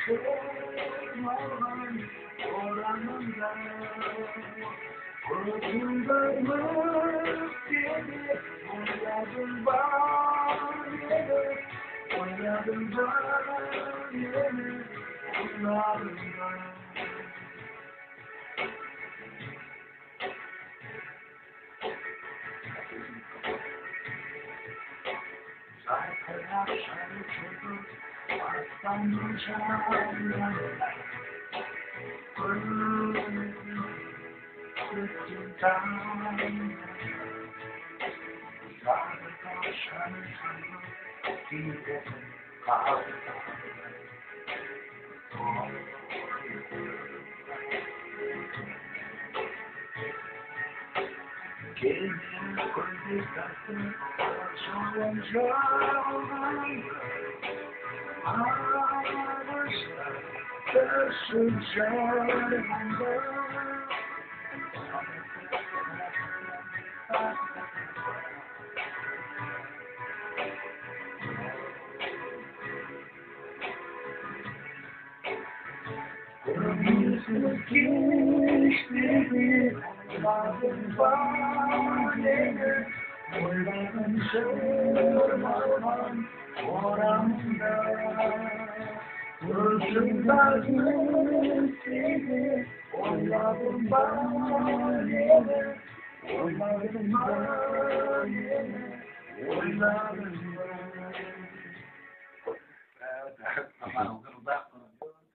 şırmalan oranında kurtulduğumuz gibi oynadım ben yine oynadım ben yine oynadım ben. Zaten akşam çocuk aslanın çağırlar gittim tanrım. Zaten akşam çocuk gittim kaldım. Geldim kurdukası soruncadan ağaçlar taşınacağında Kırmızı geçti Oynadım bağını oynadım şırmalan oramda kurşunlar geçti oynadım bağını oynadım bağını oynadım bağını.